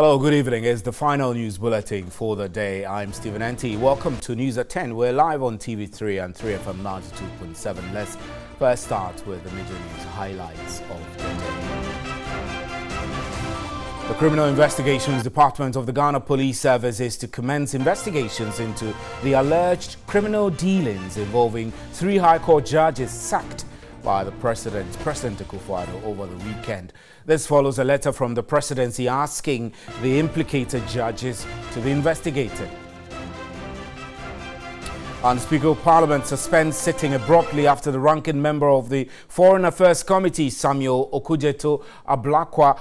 Hello, good evening. It's the final news bulletin for the day. I'm Stephen Enti. Welcome to News at 10. We're live on TV3 and 3FM 92.7. Let's first start with the major news highlights of the day. The Criminal Investigations Department of the Ghana Police Service is to commence investigations into the alleged criminal dealings involving 3 High Court judges sacked by the President Akufo-Addo over the weekend. This follows a letter from the presidency asking the implicated judges to be investigated. And Speaker of Parliament suspends sitting abruptly after the ranking member of the Foreign Affairs Committee, Samuel Okudzeto-Ablakwa,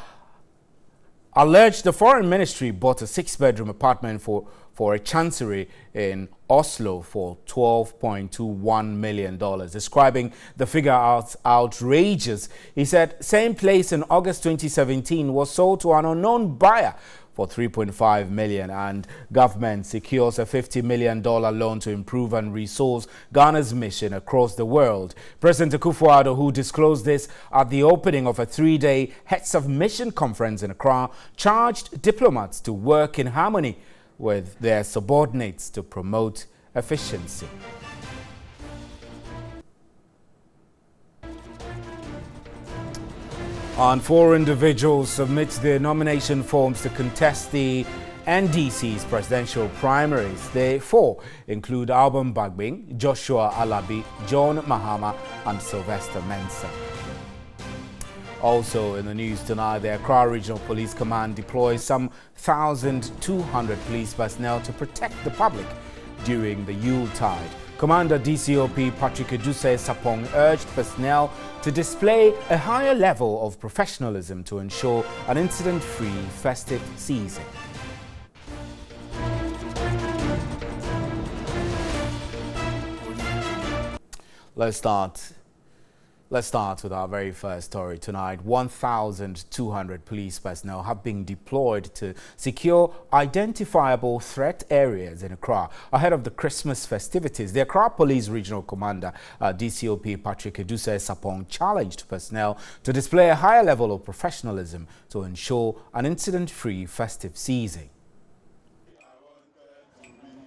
alleged the Foreign Ministry bought a 6-bedroom apartment for a chancery in Oslo for $12.21 million. Describing the figure as outrageous, he said same place in August 2017 was sold to an unknown buyer for $3.5 million, and government secures a $50 million loan to improve and resource Ghana's mission across the world. President Akufo-Addo, who disclosed this at the opening of a 3-day Heads of Mission conference in Accra, charged diplomats to work in harmony with their subordinates to promote efficiency. And 4 individuals submit their nomination forms to contest the NDC's presidential primaries. The 4 include Alban Bagbing, Joshua Alabi, John Mahama, and Sylvester Mensah. Also in the news tonight, the Accra Regional Police Command deploys some 1,200 police personnel to protect the public during the Yuletide. Commander DCOP Patrick Edusei-Sapong urged personnel to display a higher level of professionalism to ensure an incident-free festive season. Let's start with our very first story tonight. 1,200 police personnel have been deployed to secure identifiable threat areas in Accra ahead of the Christmas festivities. The Accra Police Regional Commander, DCOP Patrick Edusei-Sapong, challenged personnel to display a higher level of professionalism to ensure an incident-free festive season.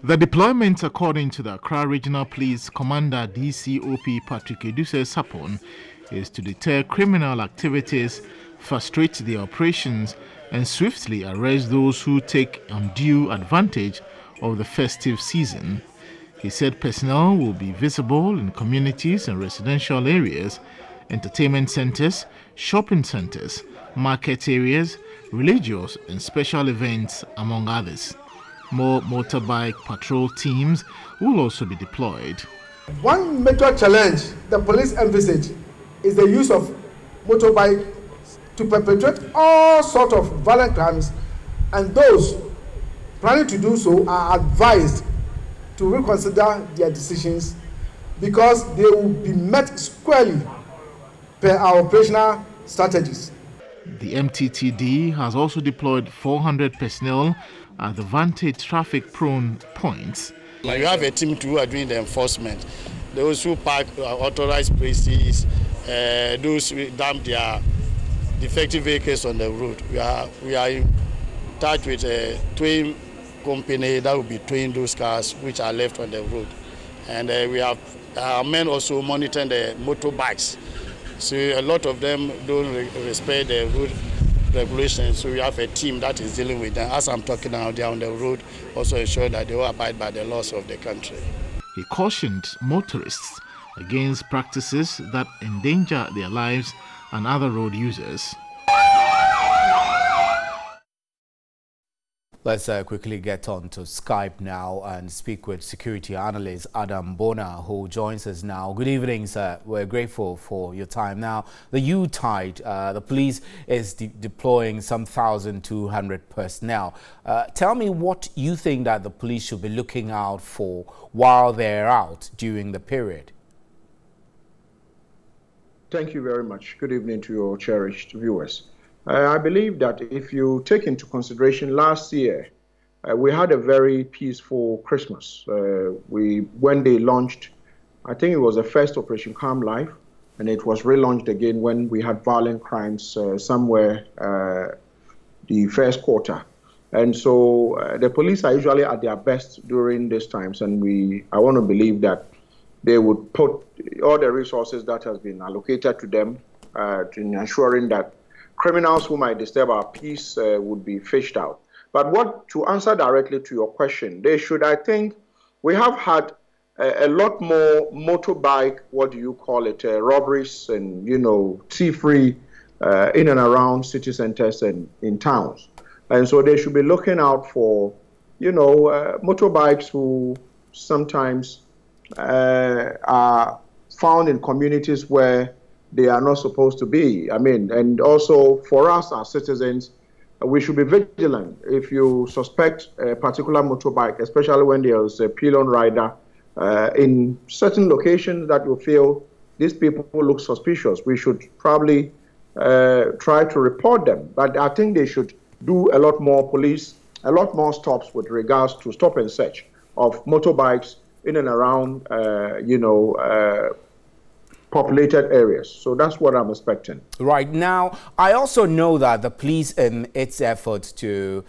The deployment, according to the Accra Regional Police Commander DCOP Patrick Edusei-Sapong, is to deter criminal activities, frustrate the operations, and swiftly arrest those who take undue advantage of the festive season. He said personnel will be visible in communities and residential areas, entertainment centers, shopping centers, market areas, religious and special events, among others. More motorbike patrol teams will also be deployed. One major challenge the police envisage is the use of motorbike to perpetrate all sorts of violent crimes, and those planning to do so are advised to reconsider their decisions because they will be met squarely per our operational strategies. The MTTD has also deployed 400 personnel at the vantage traffic-prone points. You have a team who are doing the enforcement. Those who park authorized places, those who dump their defective vehicles on the road. We are in touch with a towing company that will be towing those cars which are left on the road. And we have our men also monitoring the motorbikes. So a lot of them don't respect the road regulations, so we have a team that is dealing with them. As I'm talking now, they're on the road, also ensure that they will abide by the laws of the country. He cautioned motorists against practices that endanger their lives and other road users. Let's quickly get on to Skype now and speak with security analyst Adam Bona, who joins us now. Good evening, sir. We're grateful for your time. Now, the Yuletide, the police is deploying some 1,200 personnel. Tell me what you think that the police should be looking out for while they're out during the period. Thank you very much. Good evening to your cherished viewers. I believe that if you take into consideration last year, we had a very peaceful Christmas. When they launched, I think it was the first Operation Calm Life, and it was relaunched again when we had violent crimes somewhere the first quarter. And so the police are usually at their best during these times, and I want to believe that they would put all the resources that has been allocated to them to ensuring that criminals who might disturb our peace would be fished out. But to answer directly to your question, they should, I think, we have had a lot more motorbike, what do you call it, robberies and, thief-free in and around city centers and in towns. And so they should be looking out for, motorbikes who sometimes are found in communities where they are not supposed to be. And also for us as citizens, we should be vigilant. If you suspect a particular motorbike, especially when there is a pillion rider, in certain locations that you feel these people look suspicious, we should probably try to report them. But I think they should do a lot more stops with regards to stop and search of motorbikes in and around, populated areas. So that's what I'm expecting. Right. Now, I also know that the police, in its efforts to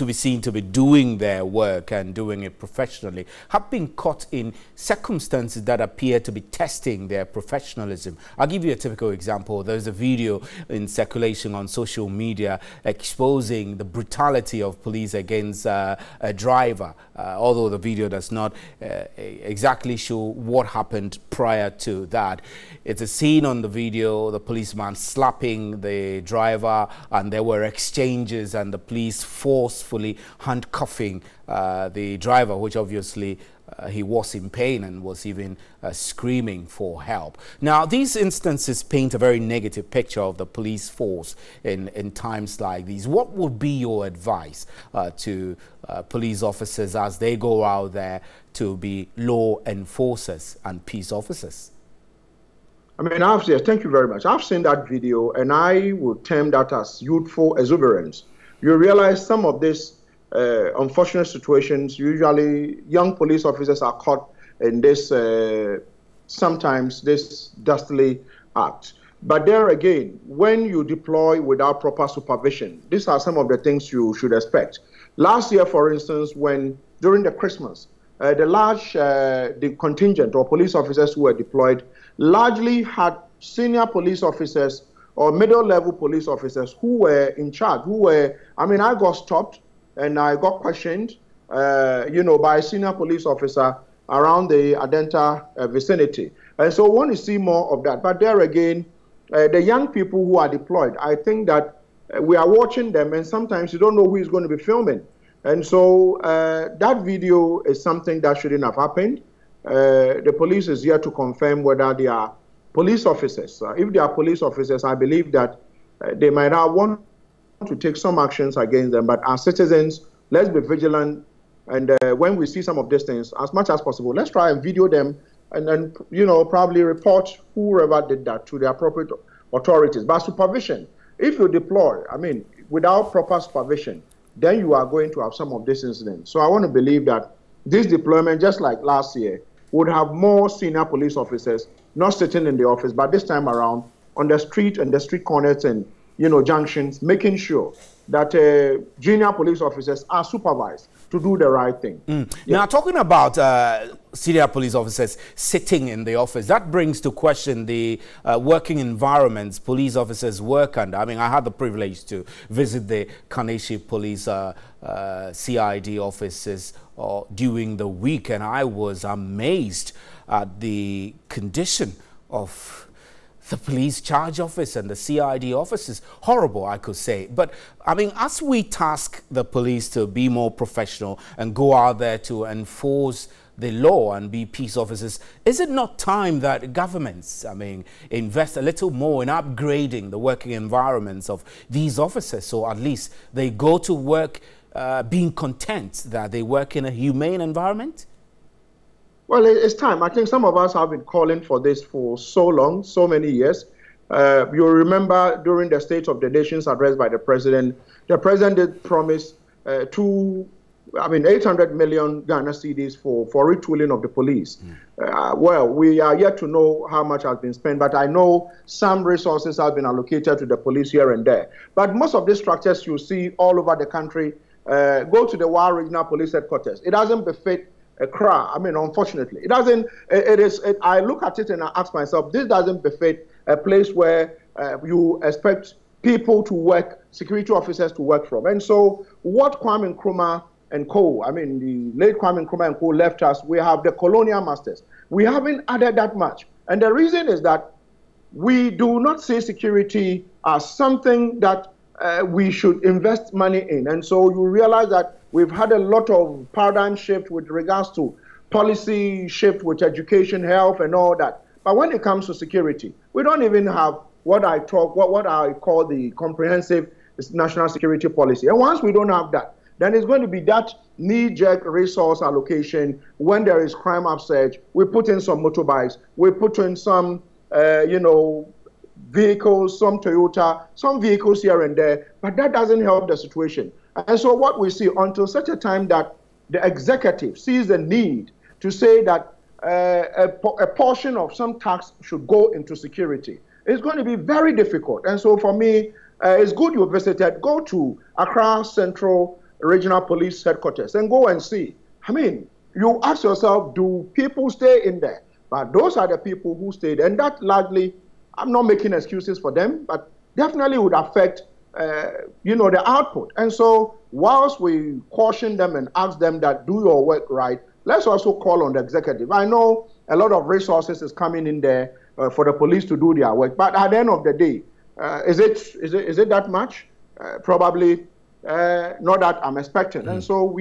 be seen to be doing their work and doing it professionally, have been caught in circumstances that appear to be testing their professionalism. I'll give you a typical example. There's a video in circulation on social media exposing the brutality of police against a driver, although the video does not exactly show what happened prior to that. It's a scene on the video, the policeman slapping the driver, and there were exchanges, and the police forcefully handcuffing the driver, which obviously he was in pain and was even screaming for help. Now, these instances paint a very negative picture of the police force in times like these. What would be your advice to police officers as they go out there to be law enforcers and peace officers? Thank you very much. I've seen that video, and I would term that as youthful exuberance. You realize some of these unfortunate situations, usually young police officers are caught in this, sometimes this dastardly act. But there again, when you deploy without proper supervision, these are some of the things you should expect. Last year, for instance, when during the Christmas, the contingent or police officers who were deployed largely had senior police officers or middle-level police officers who were in charge, I got stopped and I got questioned, by a senior police officer around the Adenta vicinity. And so we want to see more of that. But there again, the young people who are deployed, I think that we are watching them, and sometimes you don't know who is going to be filming. And so that video is something that shouldn't have happened. The police is here to confirm whether they are police officers. If they are police officers, I believe that they might not want to take some actions against them. But as citizens, let's be vigilant. And when we see some of these things, as much as possible, let's try and video them and then, probably report whoever did that to the appropriate authorities. But supervision, if you deploy, without proper supervision, then you are going to have some of these incidents. So I want to believe that this deployment, just like last year, would have more senior police officers not sitting in the office, but this time around on the street and the street corners and junctions, making sure that junior police officers are supervised to do the right thing. Yeah. Now, talking about senior police officers sitting in the office, that brings to question the working environments police officers work under. I had the privilege to visit the Kaneshie Police CID offices during the week, and I was amazed at the condition of the police charge office and the CID offices. Horrible, I could say. But as we task the police to be more professional and go out there to enforce the law and be peace officers, is it not time that governments, invest a little more in upgrading the working environments of these officers, so at least they go to work being content that they work in a humane environment? Well, it's time. I think some of us have been calling for this for so long, so many years. You remember during the State of the Nation's address by the President did promise 2 I mean, 800 million Ghana cedis for retooling of the police. Well, we are yet to know how much has been spent, but I know some resources have been allocated to the police here and there. But most of these structures you see all over the country, go to the Wa Regional Police Headquarters. It doesn't befit Accra. I mean, unfortunately, it doesn't. I look at it and I ask myself, this doesn't befit a place where you expect people to work, security officers to work from. And so, what Kwame Nkrumah and co, I mean, the late Kwame Nkrumah and co left us, we have the colonial masters. We haven't added that much. And the reason is that we do not see security as something that we should invest money in. And so you realize that we've had a lot of paradigm shift with regards to policy shift with education, health, and all that. But when it comes to security, we don't even have what I call the comprehensive national security policy. And once we don't have that, then it's going to be that knee-jerk resource allocation. When there is crime upsurge, we put in some motorbikes, we put in some, vehicles, some Toyota, some vehicles here and there, but that doesn't help the situation. And so what we see, until such a time that the executive sees the need to say that a portion of some tax should go into security, it's going to be very difficult. And so for me, it's good you visited. Go to Accra Central Regional Police Headquarters and go and see. I mean, you ask yourself, do people stay in there? But those are the people who stayed, and that largely, I'm not making excuses for them, but definitely would affect, the output. And so, whilst we caution them and ask them that do your work right, let's also call on the executive. I know a lot of resources is coming in there for the police to do their work, but at the end of the day, is it that much? Probably. Not that I'm expecting. And so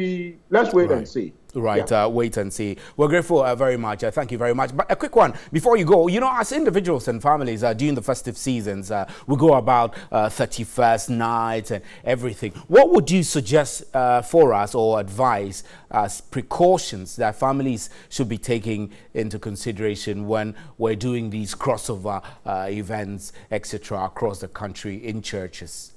let's wait and see. Right, yeah. Wait and see. We're grateful very much. Thank you very much. But a quick one before you go. As individuals and families during the festive seasons, we go about 31st night and everything. What would you suggest for us or advise as precautions that families should be taking into consideration when we're doing these crossover events, etc., across the country in churches?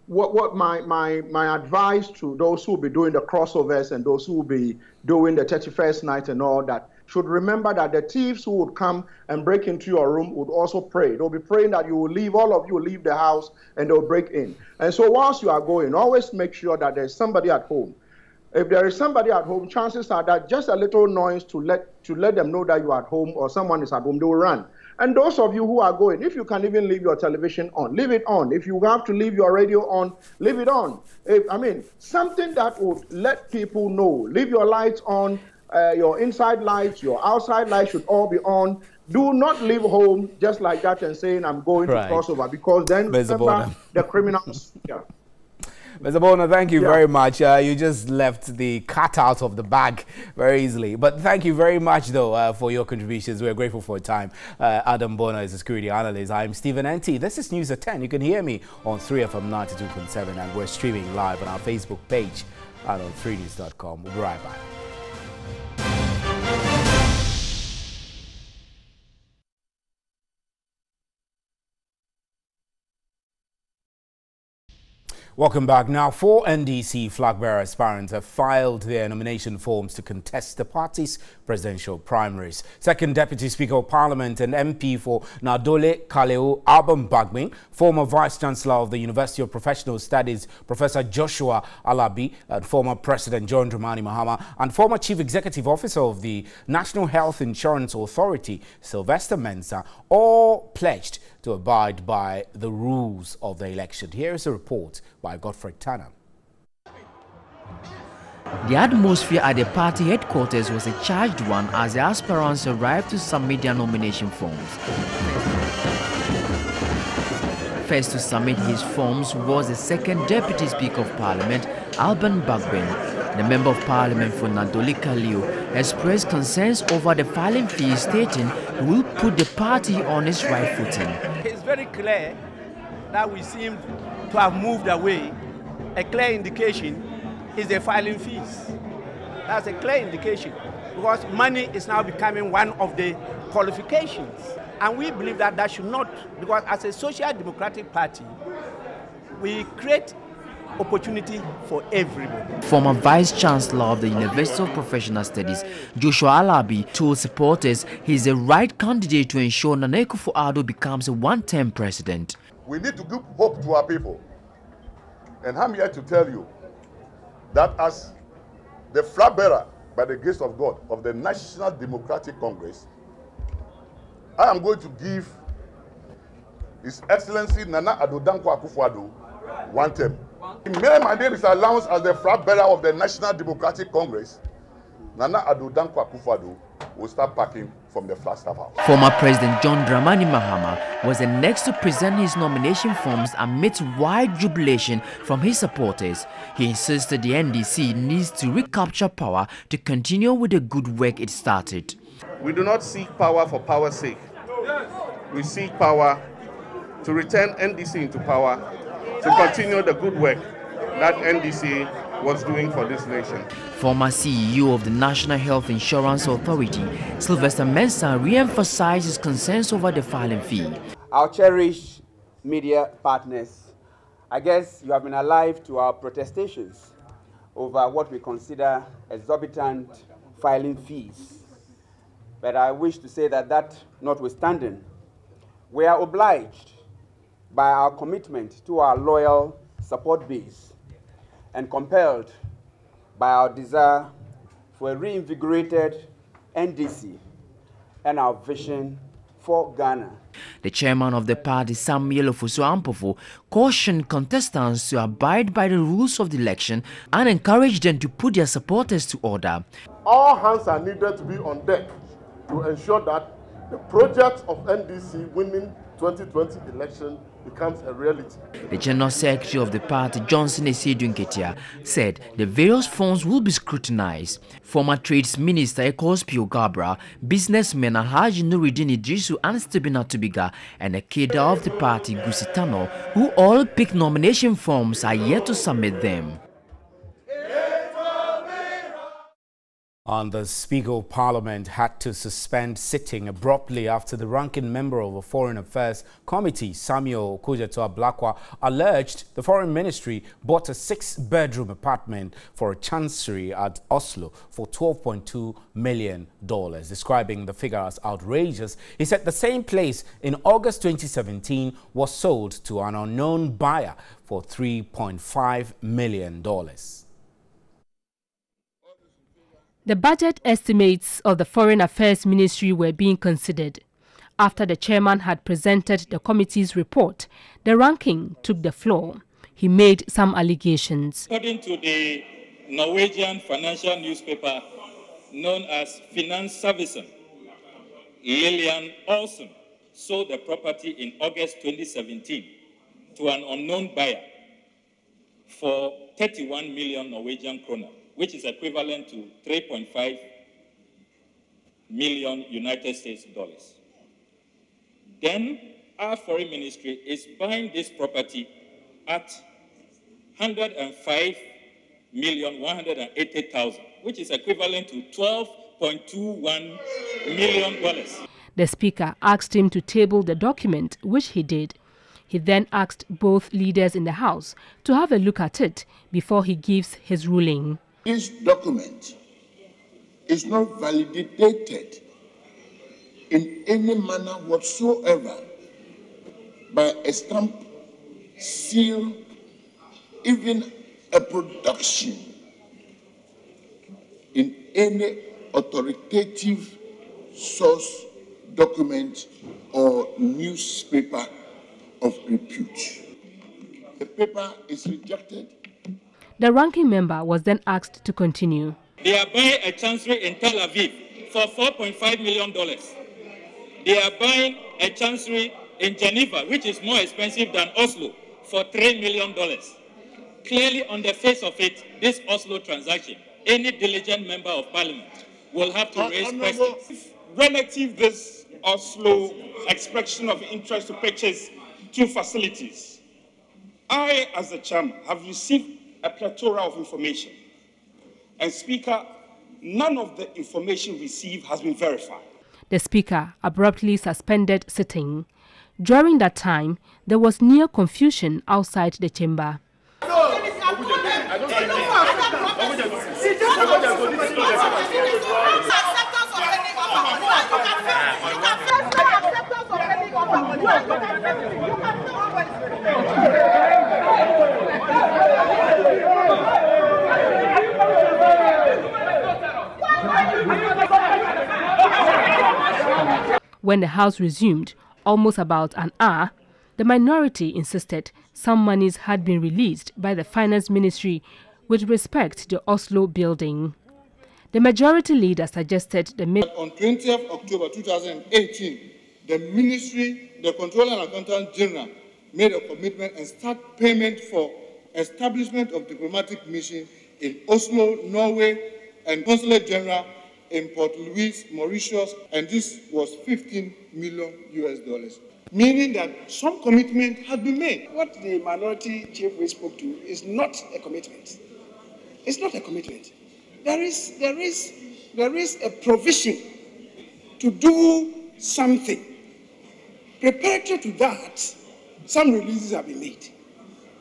What my advice to those who will be doing the crossovers and those who will be doing the 31st night and all that should remember that the thieves who would come and break into your room would also pray. They'll be praying that you will leave, all of you will leave the house and they'll break in. And so whilst you are going, always make sure that there's somebody at home. If there is somebody at home, chances are that just a little noise to let them know that you are at home or someone is at home, they will run. And those of you who are going, if you can even leave your television on, leave it on. If you have to leave your radio on, leave it on. Something that would let people know. Leave your lights on, your inside lights, your outside lights should all be on. Do not leave home just like that and saying, I'm going to crossover, because then remember the criminals. Yeah. Mr. Bona, thank you very much. You just left the cat out of the bag very easily. But thank you very much, though, for your contributions. We're grateful for your time. Adam Bona is a security analyst. I'm Stephen N.T. This is News at 10. You can hear me on 3FM 92.7, and we're streaming live on our Facebook page and on 3news.com. We'll be right back. Welcome back. Now, 4 NDC flag-bearer aspirants have filed their nomination forms to contest the party's presidential primaries. Second Deputy Speaker of Parliament and MP for Nadole Kaleo Alban Bagbin, former Vice-Chancellor of the University of Professional Studies Professor Joshua Alabi, and former President John Dramani Mahama, and former Chief Executive Officer of the National Health Insurance Authority, Sylvester Mensah, all pledged to abide by the rules of the election. Here is a report by Godfrey Tanner. The atmosphere at the party headquarters was a charged one as the aspirants arrived to submit their nomination forms. First to submit his forms was the second Deputy Speaker of Parliament, Alban Bagbin. The Member of Parliament for Nadole Kaleo expressed concerns over the filing fee, stating he will put the party on its right footing. It's very clear that we seem to have moved away. A clear indication is the filing fees. That's a clear indication, because money is now becoming one of the qualifications. And we believe that that should not, because as a social democratic party, we create opportunity for everybody. Former Vice Chancellor of the University of Professional Studies, Joshua Alabi, told supporters he is the right candidate to ensure Nana Akufo-Addo becomes a one-term president. We need to give hope to our people. And I'm here to tell you that as the flag bearer, by the grace of God, of the National Democratic Congress, I am going to give His Excellency Nana Addo Dankwa Akufo-Addo one term. My name is announced as the flag bearer of the National Democratic Congress. Nana Addo Dankwa Akufo-Addo will start packing from the Flagstaff House. Former President John Dramani Mahama was the next to present his nomination forms amidst wide jubilation from his supporters. He insisted the NDC needs to recapture power to continue with the good work it started. We do not seek power for power's sake. We seek power to return NDC into power, to continue the good work that NDC was doing for this nation. Former CEO of the National Health Insurance Authority, Sylvester Mensah, re-emphasized his concerns over the filing fee. Our cherished media partners, I guess you have been alive to our protestations over what we consider exorbitant filing fees. But I wish to say that notwithstanding, we are obliged by our commitment to our loyal support base and compelled by our desire for a reinvigorated NDC and our vision for Ghana. The chairman of the party, Samuel Ofosu-Ampofo, cautioned contestants to abide by the rules of the election and encouraged them to put their supporters to order. All hands are needed to be on deck to ensure that the project of NDC winning 2020 election becomes a reality. The General Secretary of the party, Johnson Esidu Nketia, said the various forms will be scrutinized. Former Trades Minister Ekos Pio Gabra, businessmen Alhaji Nuruddin Idrisu and Stebina Tubiga, and a cadre of the party, Gusitano, who all picked nomination forms, are yet to submit them. And the Speaker of Parliament had to suspend sitting abruptly after the ranking member of the Foreign Affairs Committee, Samuel Okudzeto-Ablakwa, alleged the Foreign Ministry bought a 6-bedroom apartment for a chancery at Oslo for $12.2 million. Describing the figure as outrageous, he said the same place in August 2017 was sold to an unknown buyer for $3.5 million. The budget estimates of the Foreign Affairs Ministry were being considered. After the chairman had presented the committee's report, the ranking took the floor. He made some allegations. According to the Norwegian financial newspaper known as Finansavisen, Lillian Olsen sold the property in August 2017 to an unknown buyer for 31 million Norwegian kroner, which is equivalent to 3.5 million United States dollars. Then our foreign ministry is buying this property at 105,180,000, which is equivalent to $12.21 million. The Speaker asked him to table the document, which he did. He then asked both leaders in the House to have a look at it before he gives his ruling. This document is not validated in any manner whatsoever by a stamp, seal, even a production in any authoritative source, document, or newspaper of repute. The paper is rejected. The ranking member was then asked to continue. They are buying a chancery in Tel Aviv for $4.5 million. They are buying a chancery in Geneva, which is more expensive than Oslo, for $3 million. Clearly, on the face of it, this Oslo transaction, any diligent member of parliament will have to raise questions. Relative this Oslo expression of interest to purchase 2 facilities, I, as the chairman, have received a plethora of information. And Speaker, none of the information received has been verified. The Speaker abruptly suspended sitting. During that time, there was near confusion outside the chamber. So, When the House resumed, almost about an hour, the minority insisted some monies had been released by the Finance Ministry with respect to the Oslo building. The majority leader suggested on 20th October 2018, the Ministry, the Controller and Accountant General, made a commitment and start payment for establishment of diplomatic mission in Oslo, Norway, and Consulate General in Port Louis, Mauritius, and this was $15 million, meaning that some commitment had been made. What the minority chief we spoke to is not a commitment. It's not a commitment. There is a provision to do something. Preparatory to that, some releases have been made.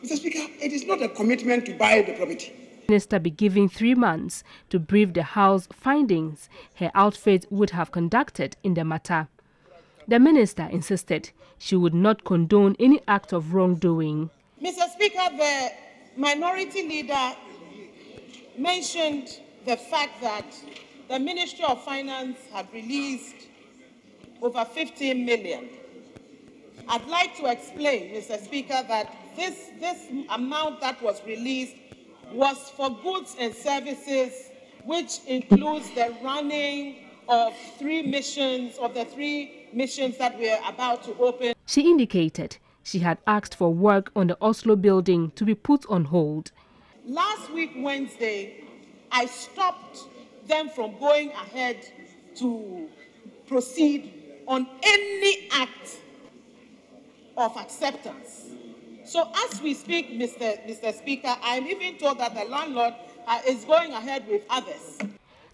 Mr. Speaker, it is not a commitment to buy the property. The minister be given 3 months to brief the House findings her outfit would have conducted in the matter. The minister insisted she would not condone any act of wrongdoing. Mr. Speaker, the minority leader mentioned the fact that the Ministry of Finance had released over 15 million. I'd like to explain, Mr. Speaker, that this amount that was released was for goods and services, which includes the running of 3 missions, of the 3 missions that we are about to open. She indicated she had asked for work on the Oslo building to be put on hold. Last week, Wednesday, I stopped them from going ahead to proceed on any act of acceptance. So as we speak, Mr. Speaker, I'm even told that the landlord is going ahead with others.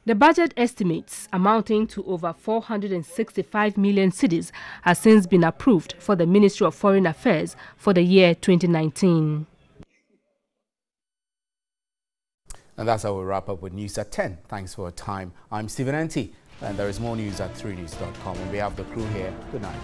The budget estimates amounting to over 465 million cedis has since been approved for the Ministry of Foreign Affairs for the year 2019. And that's how we wrap up with News at 10. Thanks for your time. I'm Stephen Enti, and there is more news at 3news.com. On behalf of the crew here, good night.